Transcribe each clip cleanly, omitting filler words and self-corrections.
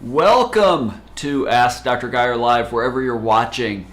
Welcome to Ask Dr. Geier Live, wherever you're watching.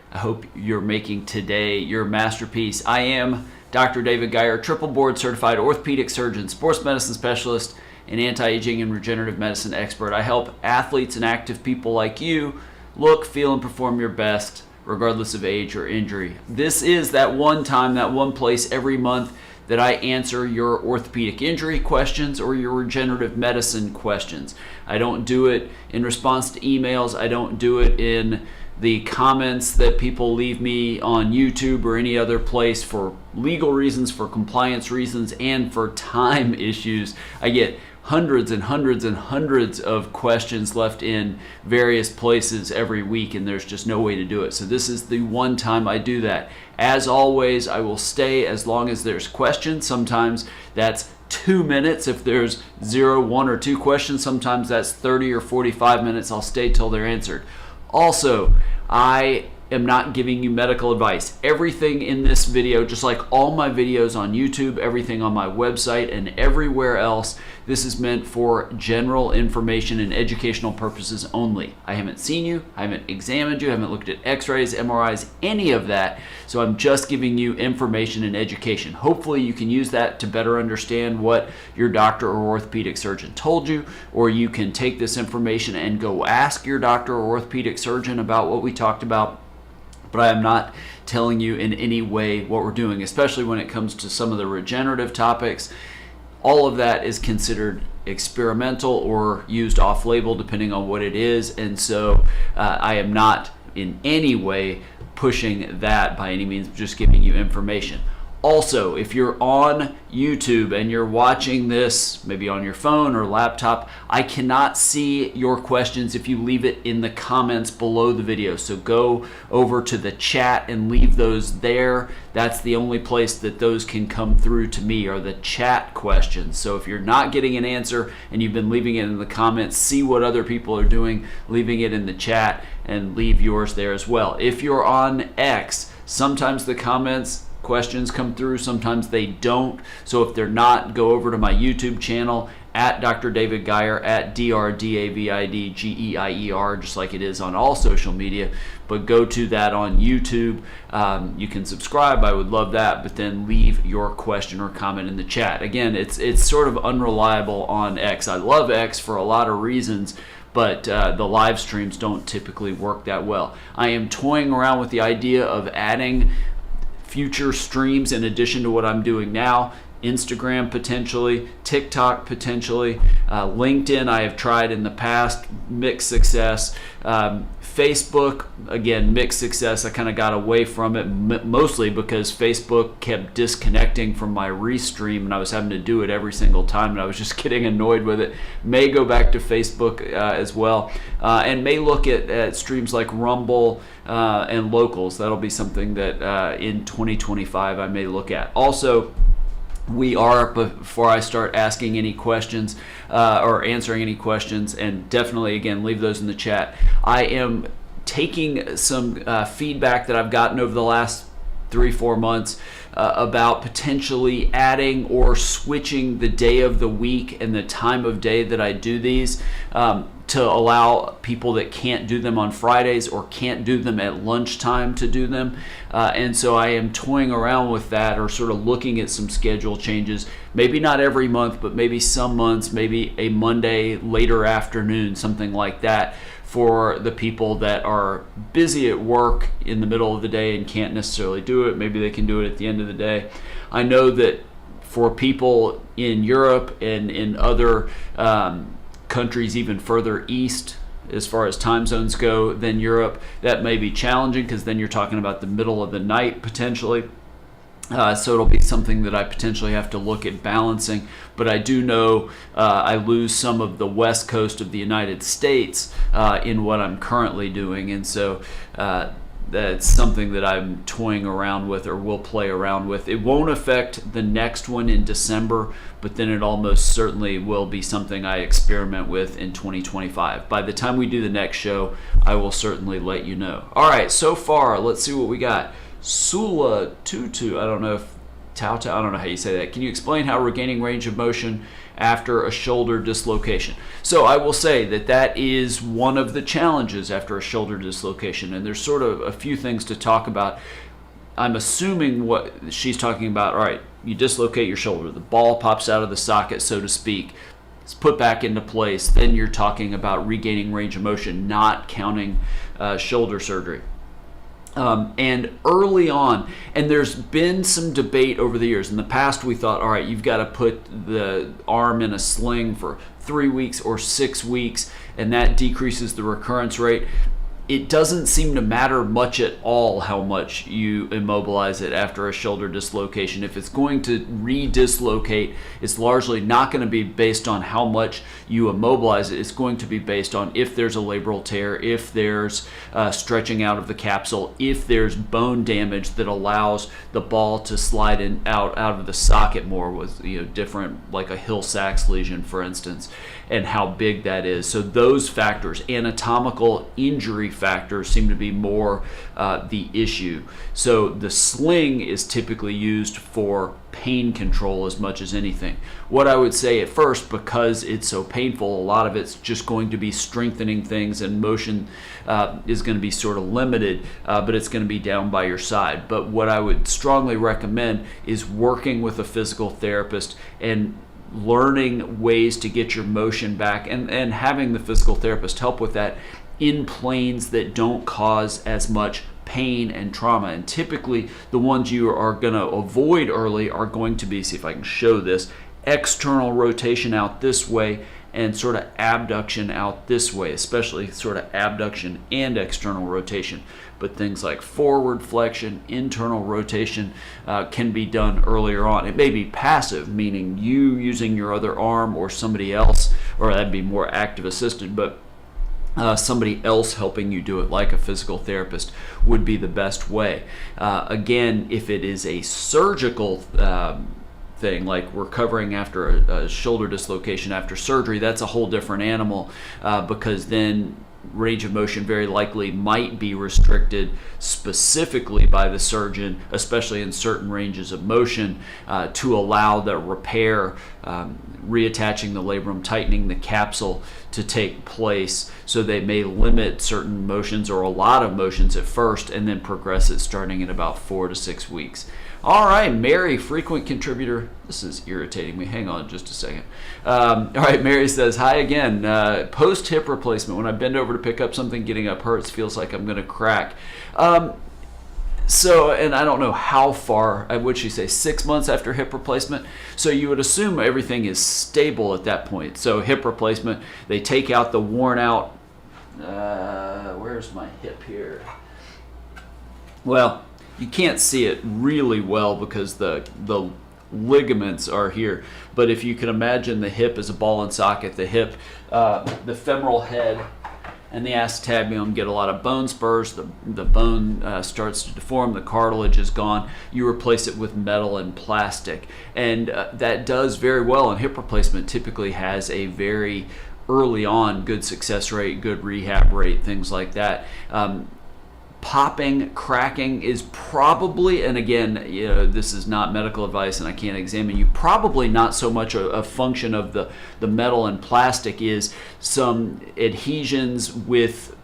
I hope you're making today your masterpiece. I am Dr. David Geier, triple board certified orthopedic surgeon, sports medicine specialist, and anti-aging and regenerative medicine expert. I help athletes and active people like you look, feel, and perform your best, regardless of age or injury. This is that one time, that one place every month that I answer your orthopedic injury questions or your regenerative medicine questions. I don't do it in response to emails. I don't do it in the comments that people leave me on YouTube or any other place for legal reasons, for compliance reasons, and for time issues. I get hundreds and hundreds and hundreds of questions left in various places every week, and there's just no way to do it. So this is the one time I do that. As always, I will stay as long as there's questions. Sometimes that's 2 minutes if there's 0, 1, or 2 questions. Sometimes that's 30 or 45 minutes. I'll stay till they're answered. Also, I am not giving you medical advice. Everything in this video, just like all my videos on YouTube, everything on my website, and everywhere else, this is meant for general information and educational purposes only. I haven't seen you, I haven't examined you, I haven't looked at x-rays, MRIs, any of that. So I'm just giving you information and education. Hopefully you can use that to better understand what your doctor or orthopedic surgeon told you, or you can take this information and go ask your doctor or orthopedic surgeon about what we talked about. But I am not telling you in any way what we're doing, especially when it comes to some of the regenerative topics. All of that is considered experimental or used off-label depending on what it is, and so I am not in any way pushing that by any means, just giving you information. Also, if you're on YouTube and you're watching this, maybe on your phone or laptop, I cannot see your questions if you leave it in the comments below the video. So go over to the chat and leave those there. That's the only place that those can come through to me, are the chat questions. So if you're not getting an answer and you've been leaving it in the comments, see what other people are doing, leaving it in the chat, and leave yours there as well. If you're on X, sometimes the questions come through, sometimes they don't. So if they're not, go over to my YouTube channel at Dr. David Geier, at DrDavidGeier, just like it is on all social media. But go to that on YouTube. You can subscribe, I would love that, but then leave your question or comment in the chat. Again, it's sort of unreliable on X. I love X for a lot of reasons, but the live streams don't typically work that well. I am toying around with the idea of adding future streams in addition to what I'm doing now. Instagram potentially, TikTok potentially, LinkedIn I have tried in the past, mixed success. Facebook, again, mixed success. I kind of got away from it mostly because Facebook kept disconnecting from my restream and I was having to do it every single time and I was just getting annoyed with it. May go back to Facebook as well, and may look at streams like Rumble and Locals. That'll be something that in 2025 I may look at. Also, we are, before I start asking any questions or answering any questions, and definitely, again, leave those in the chat, I am taking some feedback that I've gotten over the last 3-4 months about potentially adding or switching the day of the week and the time of day that I do these to allow people that can't do them on Fridays or can't do them at lunchtime to do them. And so I am toying around with that, or sort of looking at some schedule changes. Maybe not every month, but maybe some months, maybe a Monday later afternoon, something like that, for the people that are busy at work in the middle of the day and can't necessarily do it. Maybe they can do it at the end of the day. I know that for people in Europe and in other countries even further east as far as time zones go than Europe, that may be challenging because then you're talking about the middle of the night potentially. So it'll be something that I potentially have to look at balancing. But I do know I lose some of the west coast of the United States in what I'm currently doing. And so that's something that I'm toying around with, or will play around with. It won't affect the next one in December, but then it almost certainly will be something I experiment with in 2025. By the time we do the next show, I will certainly let you know. All right, so far, let's see what we got. Sula Tutu, I don't know how you say that. Can you explain how regaining range of motion after a shoulder dislocation. So I will say that that is one of the challenges after a shoulder dislocation, and there's sort of a few things to talk about. I'm assuming what she's talking about, all right, you dislocate your shoulder, the ball pops out of the socket, so to speak, it's put back into place, then you're talking about regaining range of motion, not counting shoulder surgery. And early on, and there's been some debate over the years. In the past, we thought, all right, you've got to put the arm in a sling for 3 weeks or 6 weeks, and that decreases the recurrence rate. It doesn't seem to matter much at all how much you immobilize it after a shoulder dislocation. If it's going to re-dislocate, it's largely not going to be based on how much you immobilize it. It's going to be based on if there's a labral tear, if there's stretching out of the capsule, if there's bone damage that allows the ball to slide out of the socket more with different, like a Hill-Sachs lesion, for instance, and how big that is. So those factors, anatomical injury factors, seem to be more the issue. So the sling is typically used for pain control as much as anything. What I would say at first, because it's so painful, a lot of it's just going to be strengthening things, and motion is going to be sort of limited, but it's going to be down by your side. But what I would strongly recommend is working with a physical therapist and learning ways to get your motion back, and having the physical therapist help with that in planes that don't cause as much pain and trauma. And typically the ones you are going to avoid early are going to be, see if I can show this, external rotation out this way and sort of abduction out this way, especially sort of abduction and external rotation. But things like forward flexion, internal rotation can be done earlier on. It may be passive, meaning you using your other arm or somebody else, or that'd be more active assisted, but somebody else helping you do it, like a physical therapist, would be the best way. Again, if it is a surgical thing, like recovering after a shoulder dislocation after surgery, that's a whole different animal, because then range of motion very likely might be restricted specifically by the surgeon, especially in certain ranges of motion, to allow the repair, reattaching the labrum, tightening the capsule to take place. So they may limit certain motions or a lot of motions at first and then progress it starting in about 4 to 6 weeks. All right, Mary, frequent contributor. This is irritating me. Hang on just a second. All right, Mary says, hi again. Post-hip replacement, when I bend over to pick up something, getting up hurts, feels like I'm going to crack. So, and I don't know how far, would she say 6 months after hip replacement? So you would assume everything is stable at that point. So hip replacement, they take out the worn out, where's my hip here? Well, you can't see it really well because the ligaments are here. But if you can imagine the hip as a ball and socket, the hip, the femoral head and the acetabular get a lot of bone spurs. The bone starts to deform. The cartilage is gone. You replace it with metal and plastic. And that does very well. And hip replacement typically has a very early on good success rate, good rehab rate, things like that. Popping, cracking is probably, and again, this is not medical advice and I can't examine you, probably not so much a function of the metal and plastic, is some adhesions with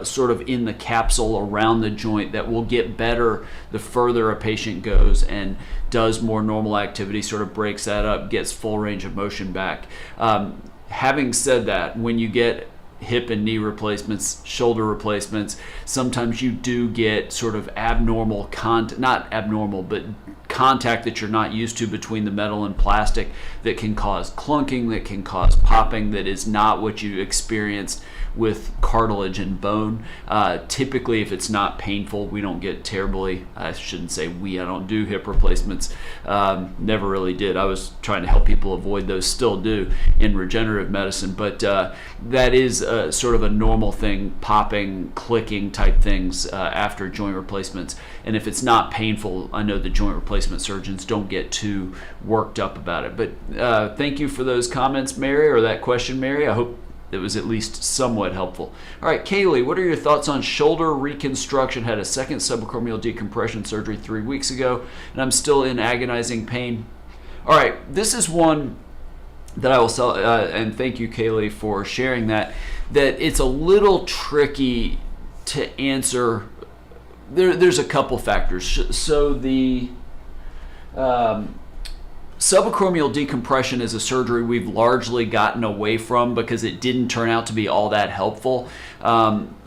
sort of in the capsule around the joint that will get better the further a patient goes and does more normal activity, sort of breaks that up, gets full range of motion back. Having said that, when you get hip and knee replacements, shoulder replacements, sometimes you do get sort of abnormal not abnormal, but contact that you're not used to between the metal and plastic that can cause clunking, that can cause popping, that is not what you experienced with cartilage and bone. Typically, if it's not painful, we don't get terribly, I shouldn't say I don't do hip replacements. Never really did. I was trying to help people avoid those, still do in regenerative medicine, but that is sort of a normal thing, popping, clicking type things after joint replacements. And if it's not painful, I know the joint replacement surgeons don't get too worked up about it. But thank you for those comments, Mary, or that question, Mary. I hope it was at least somewhat helpful. All right, Kaylee, what are your thoughts on shoulder reconstruction? Had a second subacromial decompression surgery 3 weeks ago, and I'm still in agonizing pain. All right, this is one that I will sell, and thank you, Kaylee, for sharing that it's a little tricky to answer. There's a couple factors. So the subacromial decompression is a surgery we've largely gotten away from because it didn't turn out to be all that helpful.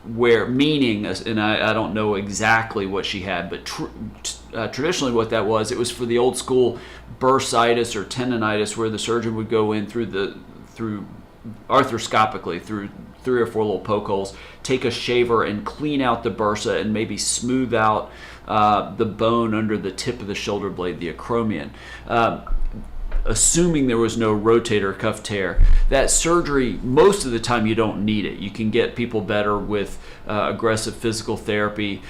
Meaning, and I don't know exactly what she had, but traditionally what that was, it was for the old school bursitis or tendonitis, where the surgeon would go in through arthroscopically through 3 or 4 little poke holes, take a shaver and clean out the bursa and maybe smooth out the bone under the tip of the shoulder blade, the acromion. Assuming there was no rotator cuff tear. That surgery, most of the time you don't need it. You can get people better with aggressive physical therapy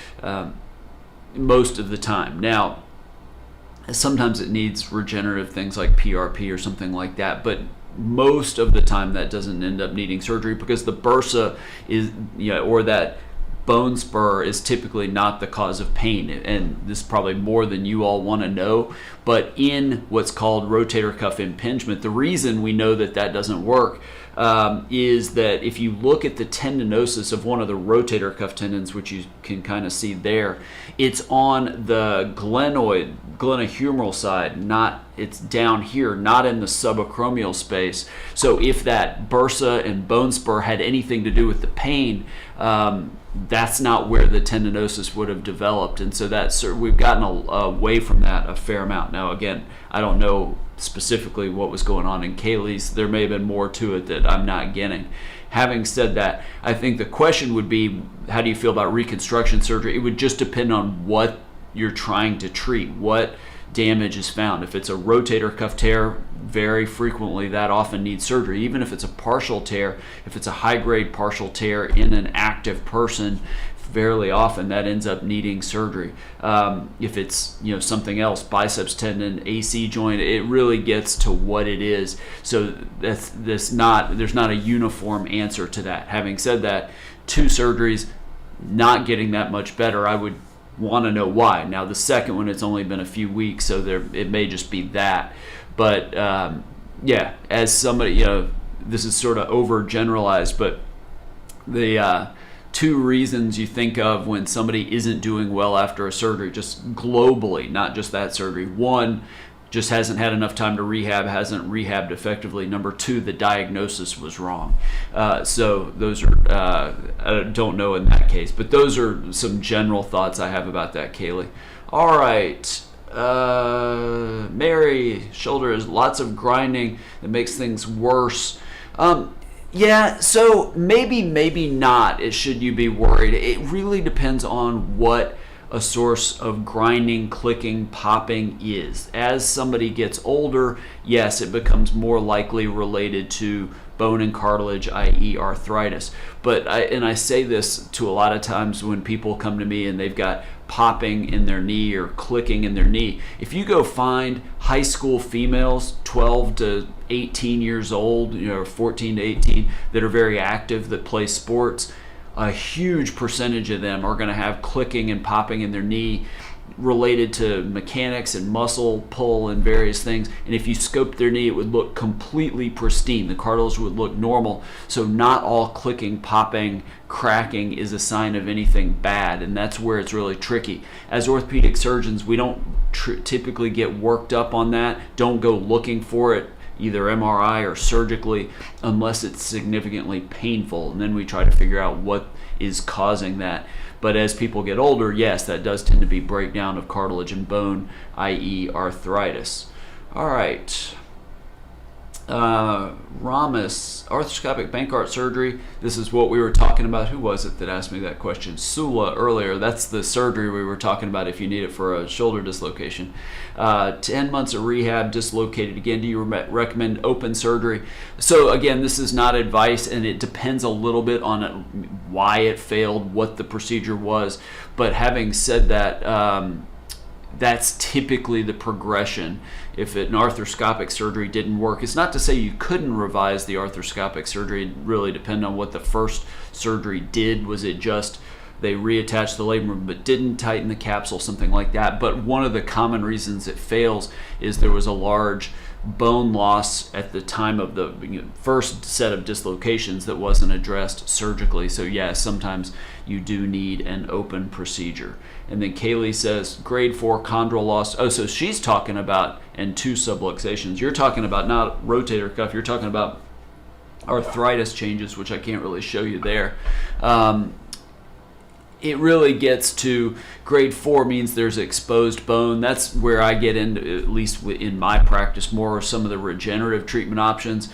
most of the time. Now, sometimes it needs regenerative things like PRP or something like that, but most of the time that doesn't end up needing surgery because the bursa is, or that bone spur is typically not the cause of pain. And this is probably more than you all want to know, but in what's called rotator cuff impingement, the reason we know that doesn't work is that if you look at the tendinosis of one of the rotator cuff tendons, which you can kind of see there, it's on the glenohumeral side, it's down here, not in the subacromial space. So if that bursa and bone spur had anything to do with the pain, that's not where the tendinosis would have developed. And so we've gotten away from that a fair amount. Now, again, I don't know specifically what was going on in Kaylee's. There may have been more to it that I'm not getting. Having said that, I think the question would be, how do you feel about reconstruction surgery? It would just depend on what you're trying to treat, what damage is found. If it's a rotator cuff tear, very frequently that often needs surgery. Even if it's a partial tear, if it's a high-grade partial tear in an active person, fairly often that ends up needing surgery. If it's something else, biceps tendon, AC joint, it really gets to what it is. So there's not a uniform answer to that. Having said that, 2 surgeries not getting that much better, I would want to know why. Now the second one, it's only been a few weeks, so it may just be that. But as somebody, this is sort of overgeneralized, but the 2 reasons you think of when somebody isn't doing well after a surgery, just globally, not just that surgery. 1, just hasn't had enough time to rehab, hasn't rehabbed effectively. Number 2, the diagnosis was wrong. So those are, I don't know in that case, but those are some general thoughts I have about that, Kaylee. All right. Mary, shoulder is lots of grinding that makes things worse. Yeah, so maybe not. Should you be worried? It really depends on what a source of grinding, clicking, popping is. As somebody gets older, yes, it becomes more likely related to bone and cartilage, i.e. arthritis. But I say this to a lot of times when people come to me and they've got popping in their knee or clicking in their knee. If you go find high school females, 12 to 18 years old, 14 to 18, that are very active, that play sports, a huge percentage of them are going to have clicking and popping in their knee related to mechanics and muscle pull and various things. And if you scoped their knee, it would look completely pristine. The cartilage would look normal. So not all clicking, popping, cracking is a sign of anything bad, and that's where it's really tricky. As orthopedic surgeons, we don't typically get worked up on that. Don't go looking for it, either MRI or surgically, unless it's significantly painful, and then we try to figure out what is causing that. But as people get older, yes, that does tend to be breakdown of cartilage and bone, i.e. arthritis. All right. Ramis, arthroscopic Bankart surgery. This is what we were talking about. Who was it that asked me that question? Sula earlier. That's the surgery we were talking about if you need it for a shoulder dislocation. 10 months of rehab, dislocated again. Do you recommend open surgery? So again, this is not advice, and it depends a little bit on why it failed, what the procedure was. But having said that, that's typically the progression. If an arthroscopic surgery didn't work, it's not to say you couldn't revise the arthroscopic surgery. It really depends on what the first surgery did. Was it just they reattached the labrum but didn't tighten the capsule, something like that? But one of the common reasons it fails is there was a large bone loss at the time of the first set of dislocations that wasn't addressed surgically. So yeah, sometimes you do need an open procedure. And then Kaylee says grade 4 chondral loss. Oh, so she's talking about, and 2 subluxations. You're talking about not rotator cuff, you're talking about arthritis changes, which I can't really show you there. It really gets to grade 4 means there's exposed bone. That's where I get into, at least in my practice, more of some of the regenerative treatment options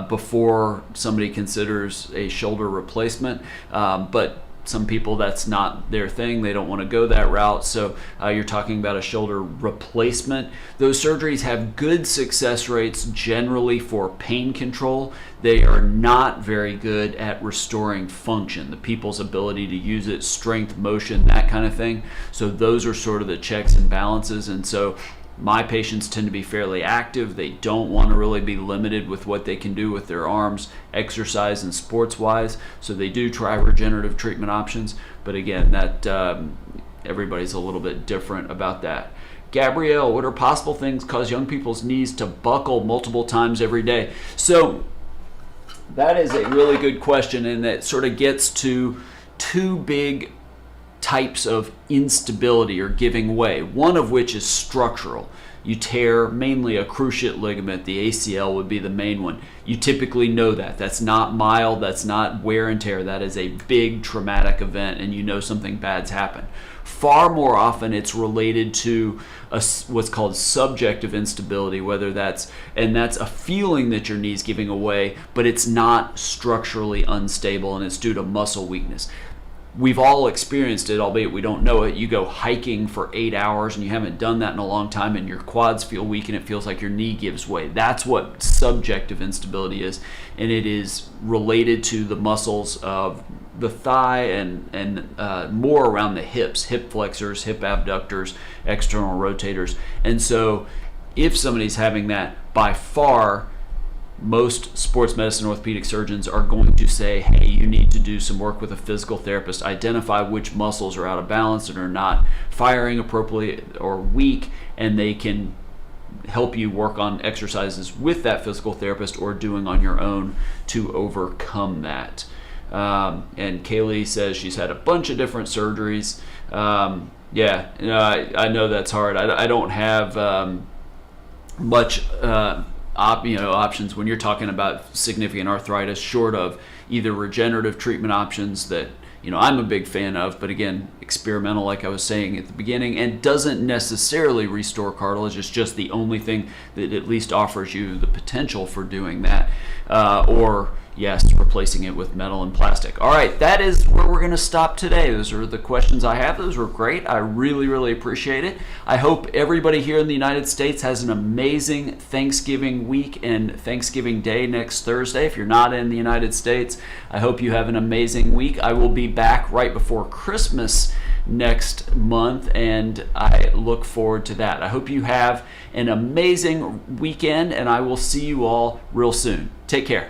before somebody considers a shoulder replacement. But some people, that's not their thing. They don't want to go that route. So you're talking about a shoulder replacement. Those surgeries have good success rates generally for pain control. They are not very good at restoring function, the people's ability to use it, strength, motion, that kind of thing. So those are sort of the checks and balances. And so my patients tend to be fairly active. They don't want to really be limited with what they can do with their arms, exercise and sports wise. So they do try regenerative treatment options. But again, that everybody's a little bit different about that. Gabrielle, what are possible things cause young people's knees to buckle multiple times every day? So that is a really good question, and that sort of gets to 2 big types of instability or giving way, one of which is structural. You tear mainly a cruciate ligament, the ACL would be the main one. You typically know that. That's not mild, that's not wear and tear, that is a big traumatic event, and you know something bad's happened. Far more often it's related to what's called subjective instability, that's a feeling that your knee's giving away, but it's not structurally unstable and it's due to muscle weakness. We've all experienced it, albeit we don't know it. You go hiking for 8 hours and you haven't done that in a long time and your quads feel weak and it feels like your knee gives way. That's what subjective instability is, and it is related to the muscles of the thigh and more around the hips, hip flexors, hip abductors, external rotators. And so if somebody's having that, by far, most sports medicine orthopedic surgeons are going to say, hey, you need to do some work with a physical therapist, identify which muscles are out of balance and are not firing appropriately or weak, and they can help you work on exercises with that physical therapist or doing on your own to overcome that. And Kaylee says she's had a bunch of different surgeries. I know that's hard. I don't have much options when you're talking about significant arthritis, short of either regenerative treatment options that I'm a big fan of, but again, experimental, like I was saying at the beginning, and doesn't necessarily restore cartilage. It's just the only thing that at least offers you the potential for doing that, or yes, replacing it with metal and plastic. All right, that is where we're going to stop today. Those are the questions I have. Those were great. I really, really appreciate it. I hope everybody here in the United States has an amazing Thanksgiving week and Thanksgiving Day next Thursday. If you're not in the United States, I hope you have an amazing week. I will be back right before Christmas next month, and I look forward to that. I hope you have an amazing weekend, and I will see you all real soon. Take care.